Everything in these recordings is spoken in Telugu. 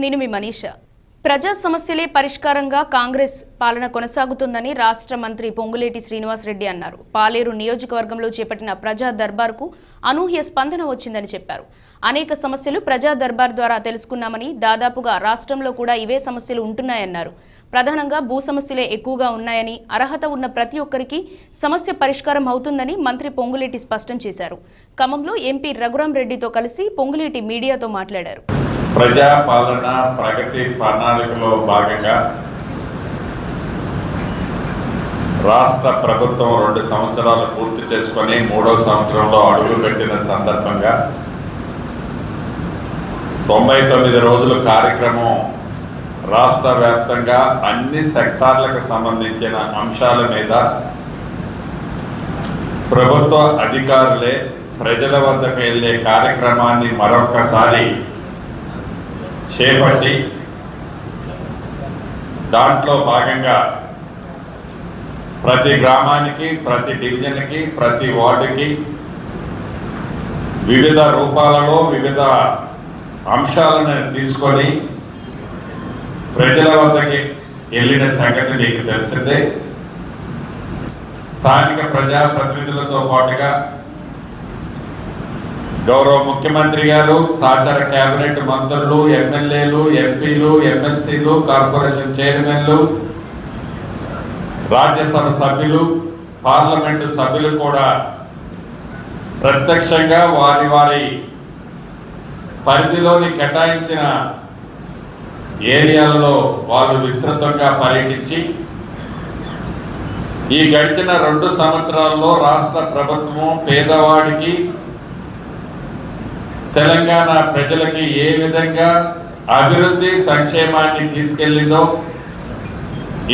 నేను మీ మనీషా. ప్రజా సమస్యలే పరిష్కారంగా కాంగ్రెస్ పాలన కొనసాగుతుందని రాష్ట్ర మంత్రి పొంగులేటి శ్రీనివాసరెడ్డి అన్నారు. పాలేరు నియోజకవర్గంలో చేపట్టిన ప్రజా దర్బార్కు అనూహ్య స్పందన వచ్చిందని చెప్పారు. అనేక సమస్యలు ప్రజా దర్బార్ ద్వారా తెలుసుకున్నామని, దాదాపుగా రాష్ట్రంలో కూడా ఇవే సమస్యలు ఉంటున్నాయన్నారు. ప్రధానంగా భూ సమస్యలే ఎక్కువగా ఉన్నాయని, అర్హత ఉన్న ప్రతి ఒక్కరికి సమస్య పరిష్కారం అవుతుందని మంత్రి పొంగులేటి స్పష్టం చేశారు. ఖమ్మంలో ఎంపీ రఘురాం రెడ్డితో కలిసి పొంగులేటి మీడియాతో మాట్లాడారు. ప్రజా పాలన ప్రగతి ప్రణాళికలో భాగంగా రాష్ట్ర ప్రభుత్వం 2 సంవత్సరాలు పూర్తి చేసుకొని 3వ సంవత్సరంలో అడుగుపెట్టిన సందర్భంగా 99 రోజుల కార్యక్రమం రాష్ట్ర వ్యాప్తంగా అన్ని సెక్టార్లకు సంబంధించిన అంశాల మీద ప్రభుత్వ అధికారులే ప్రజల వద్దకు వెళ్ళే కార్యక్రమాన్ని మరొకసారి చేపట్టి దాంట్లో భాగంగా ప్రతి గ్రామానికి, ప్రతి డివిజన్కి, ప్రతి వార్డుకి వివిధ రూపాలలో వివిధ అంశాలను తీసుకొని ప్రజల వద్దకి వెళ్ళిన సంగతి మీకు తెలిసిందే. స్థానిక ప్రజాప్రతినిధులతో పాటుగా గౌరవ ముఖ్యమంత్రి గారు, సహచర కేబినెట్ మంత్రులు, ఎమ్మెల్యేలు, ఎంపీలు, ఎమ్మెల్సీలు, కార్పొరేషన్ చైర్మన్లు, రాజ్యసభ సభ్యులు, పార్లమెంటు సభ్యులు కూడా ప్రత్యక్షంగా వారి వారి పరిధిలోని కేటాయించిన ఏరియాలలో వాళ్ళు విస్తృతంగా పర్యటించి ఈ గడిచిన 2 సంవత్సరాల్లో రాష్ట్ర ప్రభుత్వం పేదవాడికి, తెలంగాణ ప్రజలకి ఏ విధంగా అభివృద్ధి సంక్షేమాన్ని తీసుకెళ్ళిందో,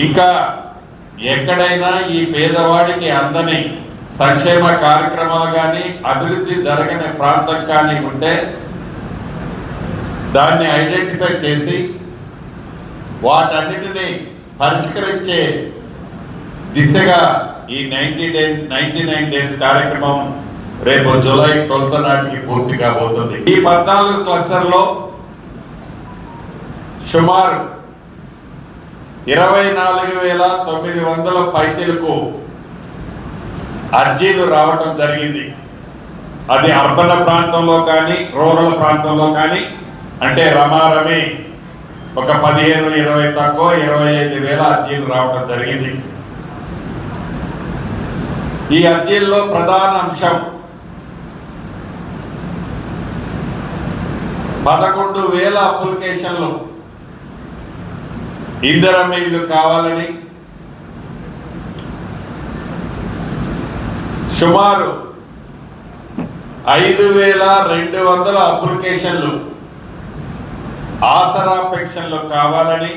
ఇంకా ఎక్కడైనా ఈ పేదవాడికి అందని సంక్షేమ కార్యక్రమాలు కానీ, అభివృద్ధి జరగని ప్రాంతం కానీ ఉంటే దాన్ని ఐడెంటిఫై చేసి వాటన్నిటిని పరిష్కరించే దిశగా ఈ 99 డేస్ కార్యక్రమం రేపు జూలై 12 నాటికి పూర్తి కాబోతుంది. ఈ 14 క్లస్టర్లో సుమారు 24,900 పైచిలకు అర్జీలు రావటం జరిగింది. అది అర్బన్ ప్రాంతంలో కానీ, రూరల్ ప్రాంతంలో కానీ, అంటే రమారమి ఒక 15-20 తక్కువ 25,000 అర్జీలు రావటం జరిగింది. ఈ అర్జీల్లో ప్రధాన అంశం 11,000 అప్లికేషన్లు ఇందిరమ్మ ఇల్లు కావాలని, సుమారు 5,200 అప్లికేషన్లు ఆసరా పెన్షన్లు కావాలని,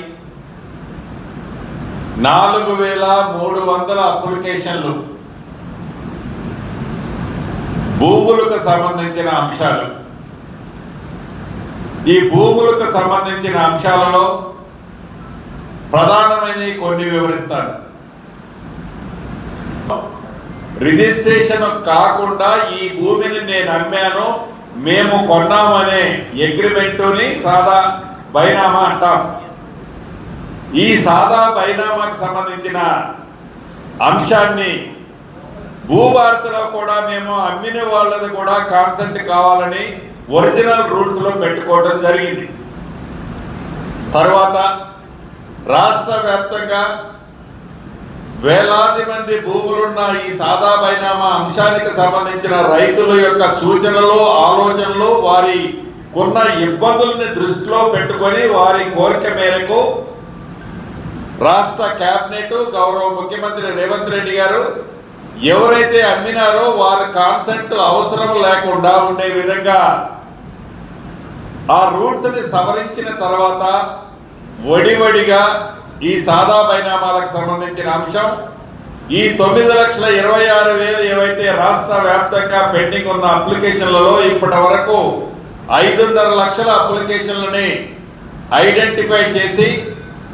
4,300 అప్లికేషన్లు భూములకు సంబంధించిన అంశాలు. ఈ భూములకు సంబంధించిన అంశాలలో ప్రధానమైన కొన్ని వివరిస్తాను. రిజిస్ట్రేషన్ కాకుండా ఈ భూమిని నేను అమ్మాను, మేము కొన్నామనే అగ్రిమెంటుని సాదా బైనామా అంటాం. ఈ సాదా బైనామాకు సంబంధించిన అంశాన్ని భూభారతిలో కూడా మేము అమ్మిన వాళ్ళది కూడా కాన్సెంట్ కావాలని ఒరిజినల్ రూల్స్ లో పెట్టుకోవడం జరిగింది. తర్వాత రాష్ట్ర వ్యాప్తంగా వేలాది మంది భూములున్న ఈ సాదా బైనామా అంశానికి సంబంధించిన రైతుల యొక్క సూచనలు, ఆలోచనలు, వారి కొన్న ఇబ్బందుల్ని దృష్టిలో పెట్టుకొని వారి కోరిక మేరకు రాష్ట్ర కేబినెట్, గౌరవ ముఖ్యమంత్రి రేవంత్ రెడ్డి గారు ఎవరైతే అమ్మినారో వారి కాన్సెంట్ అవసరం లేకుండా ఉండే విధంగా ఆ రూల్స్ ని సవరించిన తర్వాత వడివడిగా ఈ సాదా బైనామాలకు సంబంధించిన అంశం ఈ 9,26,000 ఏవైతే రాష్ట్ర వ్యాప్తంగా పెండింగ్ ఉన్న అప్లికేషన్లలో ఇప్పటి వరకు 5.5 లక్షల అప్లికేషన్లని ఐడెంటిఫై చేసి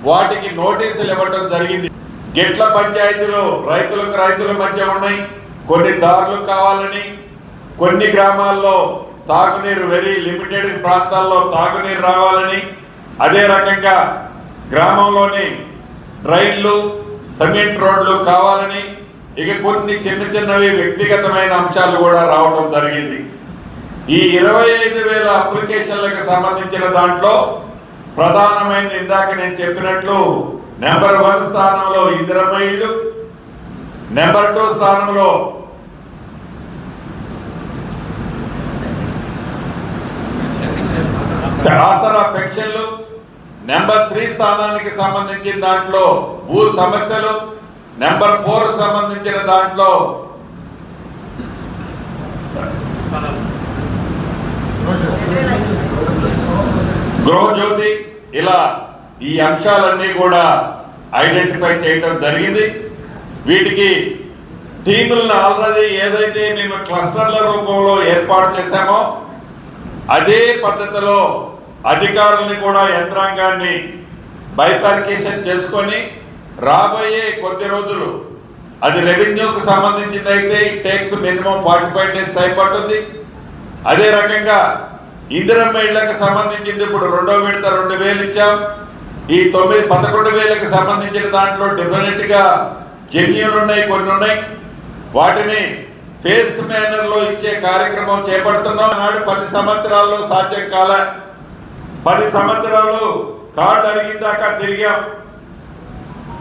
వాటికి నోటీసులు ఇవ్వడం జరిగింది. గిట్ల పంచాయతీలు రైతుల మధ్య ఉన్నాయి, కొన్ని దారులు కావాలని, కొన్ని గ్రామాల్లో తాగునీరు వెరీ లిమిటెడ్ ప్రాంతాల్లో తాగునీరు రావాలని, అదే రకంగా గ్రామంలోని డ్రైన్లు సిమెంట్ రోడ్లు కావాలని ఇక కొన్ని చిన్న చిన్నవి వ్యక్తిగతమైన అంశాలు కూడా రావడం జరిగింది. ఈ 25,000 అప్లికేషన్లకు సంబంధించిన దాంట్లో ప్రధానమైన ఇందాక నేను చెప్పినట్లు నెంబర్ 1 స్థానంలో ఇందిరమ్మ ఇళ్ళు, నెంబర్ 2 స్థానంలో ఆసరా పెన్షన్లు, నెంబర్ 3 స్థానానికి సంబంధించిన దాంట్లో భూ సమస్యలు, నెంబర్ 4 సంబంధించిన దాంట్లో గృహజ్యోతి, ఇలా ఈ అంశాలన్నీ కూడా ఐడెంటిఫై చేయడం జరిగింది. వీటికి టీములను ఆల్రెడీ ఏదైతే మేము క్లస్టర్ల రూపంలో ఏర్పాటు చేశామో అదే పద్ధతిలో అధికారుల్ని కూడా యంత్రాంగాన్ని బైఫర్కేషన్ చేసుకొని రాబోయే కొద్ది రోజులు అది రెవెన్యూకు సంబంధించింది అయితే it takes minimum 45 days time పడుతుంది. అదే రకంగా ఇందిరమ్మ ఇళ్లకు సంబంధించింది ఇప్పుడు 2వ విడత 2,000 ఇచ్చాం. ఈ 11,000కి సంబంధించిన దాంట్లో డెఫినెట్ గా జెన్యూన్ ఉన్నాయి, కొన్ని ఉన్నాయి. వాటిని ఫేస్ మేనర్ లో ఇచ్చే కార్యక్రమం చేపడుతున్నాం. నాడు 10 సంవత్సరాల్లో సాధ్యం కాల, 10 సంవత్సరాలు కార్డు అడిగిందాకా తిరిగాం.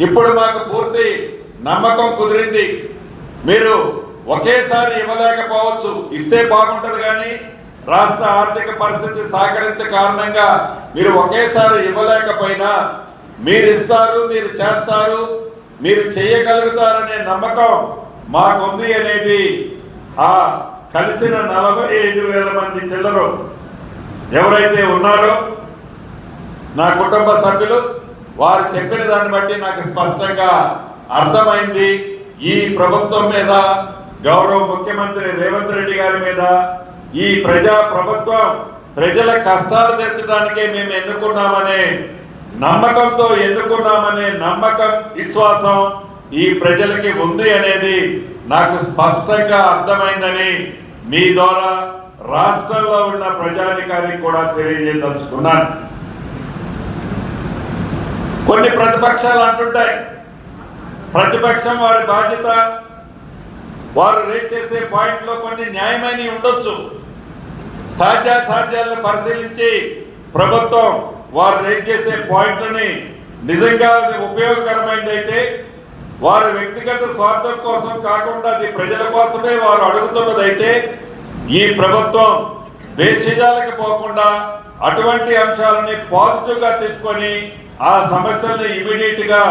ఇప్పుడు మాకు పూర్తి నమ్మకం కుదిరింది. మీరు ఒకేసారి ఇవ్వలేకపోవచ్చు, ఇస్తే బాగుంటది, కానీ రాష్ట్ర ఆర్థిక పరిస్థితి సహకరించే కారణంగా మీరు ఒకేసారి ఇవ్వలేకపోయినా మీరు ఇస్తారు, మీరు చేస్తారు, మీరు చేయగలుగుతారనే నమ్మకం మాకుంది అనేది ఆ కలిసిన 45,000 మంది చిల్లరు ఎవరైతే ఉన్నారో నా కుటుంబ సభ్యులు, వారు చెప్పిన దాన్ని బట్టి నాకు స్పష్టంగా అర్థమైంది. ఈ ప్రభుత్వం మీద, గౌరవ ముఖ్యమంత్రి రేవంత్ రెడ్డి గారి మీద, ఈ ప్రజా ప్రభుత్వం ప్రజల కష్టాలు తీర్చడానికే మేము ఎన్నుకున్నామనే నమ్మకంతో ఎన్నుకున్నామనే నమ్మకం, విశ్వాసం ఈ ప్రజలకి ఉంది అనేది నాకు స్పష్టంగా అర్థమైందని మీ ద్వారా రాష్ట్రంలో ఉన్న ప్రజాధికారికి కూడా తెలియజేయదలుచుకున్నాను. కొన్ని ప్రతిపక్షాలు అంటుంటాయి, ప్రతిపక్షం వారి బాధ్యత, వారు రేట్ చేసే పాయింట్లో కొన్ని న్యాయమైనవి ఉండొచ్చు. సాధ్యాసాధ్యాలను పరిశీలించి ప్రభుత్వం వారు రేట్ చేసే పాయింట్లని నిజంగా అది ఉపయోగకరమైనదైతే, వారి వ్యక్తిగత స్వార్థం కోసం కాకుండా అది ప్రజల కోసమే వారు అడుగుతున్నదైతే, ఈ ప్రభుత్వం దేశజాలకు పోకుండా అటువంటి అంశాలని పాజిటివ్ గా తీసుకొని ఆ సమస్యల్ని ఇమీడియట్ గా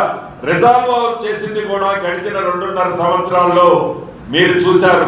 రిజాల్వ్ చేసింది కూడా గడిచిన 2.5 సంవత్సరాల్లో మీరు చూశారు.